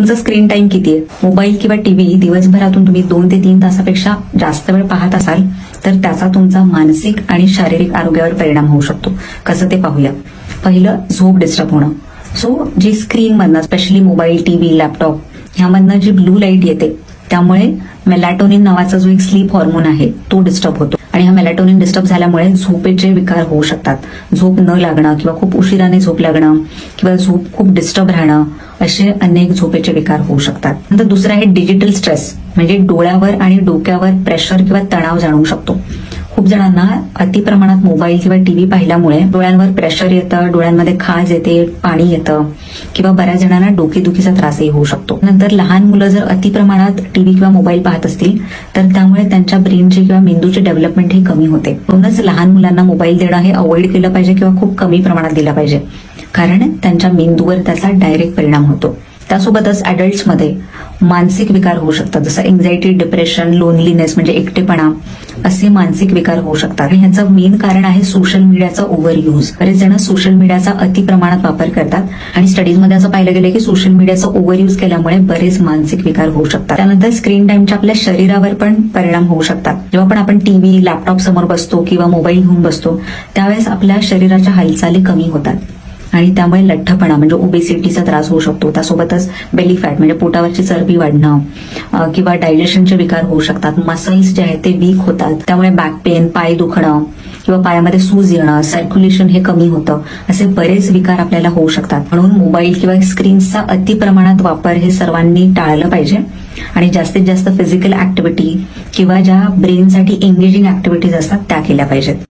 तुमचा screen time किती आहे? मोबाईल किंवा टीव्ही दिवसभरातून तुम्ही 2 ते 3 तासापेक्षा जास्त वेळ पाहत असाल तर त्याचा तुमचा मानसिक आणि शारीरिक आरोग्यावर परिणाम होऊ शकतो. कसं ते पाहूया. पहिलं, झोप डिस्टर्ब होणं. सो जी स्क्रीनमधनं, स्पेशली मोबाईल, टीव्ही, लॅपटॉप ह्यामधनं जी ब्लू लाईट येते त्यामुळे मेलॅटोनिन नावाचा जो एक स्लीप हॉर्मोन आहे तो डिस्टर्ब होतो आणि हा मेलॅटोनिन डिस्टर्ब झाल्यामुळे झोपेचे विकार होऊ शकतात. झोप न लागणं किंवा खूप उशिराने झोप लागणं किंवा झोप खूप डिस्टर्ब राहणं असे अनेक झोपेचे विकार होऊ शकतात. नंतर दुसरं आहे डिजिटल स्ट्रेस, म्हणजे डोळ्यावर आणि डोक्यावर प्रेशर किंवा तणाव जाणवू शकतो. खूप जणांना अतिप्रमाणात मोबाईल किंवा टीव्ही पाहिल्यामुळे डोळ्यांवर प्रेशर येतं, डोळ्यांमध्ये खाज येते, पाणी येतं किंवा बऱ्याच जणांना डोकेदुखीचा त्रासही होऊ शकतो. नंतर लहान मुलं जर अतिप्रमाणात टीव्ही किंवा मोबाईल पाहत असतील तर त्यामुळे त्यांच्या ब्रेनची किंवा मेंदूची डेव्हलपमेंट ही कमी होते. म्हणूनच लहान मुलांना मोबाईल देणं हे अवॉइड केलं पाहिजे किंवा खूप कमी प्रमाणात दिला पाहिजे, कारण त्यांच्या मेंदूवर त्याचा डायरेक्ट परिणाम होतो. त्यासोबतच अडल्ट्समध्ये मानसिक विकार होऊ शकतात, जसं एन्झायटी, डिप्रेशन, लोनलीनेस म्हणजे एकटेपणा असे मानसिक विकार होऊ शकतात. आणि ह्याचं मेन कारण आहे सोशल मीडियाचा ओव्हर यूज. बरेच जण सोशल मीडियाचा अति प्रमाणात वापर करतात आणि स्टडीजमध्ये असं पाहिलं गेलं की सोशल मीडियाचा ओव्हर यूज केल्यामुळे बरेच मानसिक विकार होऊ शकतात. त्यानंतर स्क्रीन टाइमच्या आपल्या शरीरावर पण परिणाम होऊ शकतात. जेव्हा पण आपण टीव्ही, लॅपटॉप समोर बसतो किंवा मोबाईल घेऊन बसतो त्यावेळेस आपल्या शरीराच्या हालचाली कमी होतात आणि त्यामुळे लठ्ठपणा म्हणजे ओबेसिटीचा त्रास होऊ शकतो. त्यासोबतच बेली फॅट म्हणजे पोटावरची चरबी वाढणं किंवा डायजेशनचे विकार होऊ शकतात. मसल्स जे आहेत ते वीक होतात, त्यामुळे बॅक पेन, पाय दुखणं किंवा पायामध्ये सूज येणं, सर्क्युलेशन हे कमी होतं, असे बरेच विकार आपल्याला होऊ शकतात. म्हणून मोबाईल किंवा स्क्रीनचा अति प्रमाणात वापर हे सर्वांनी टाळलं पाहिजे आणि जास्तीत जास्त फिजिकल ऍक्टिव्हिटी किंवा ज्या ब्रेनसाठी एंगेजिंग ऍक्टिव्हिटीज असतात त्या केल्या पाहिजेत.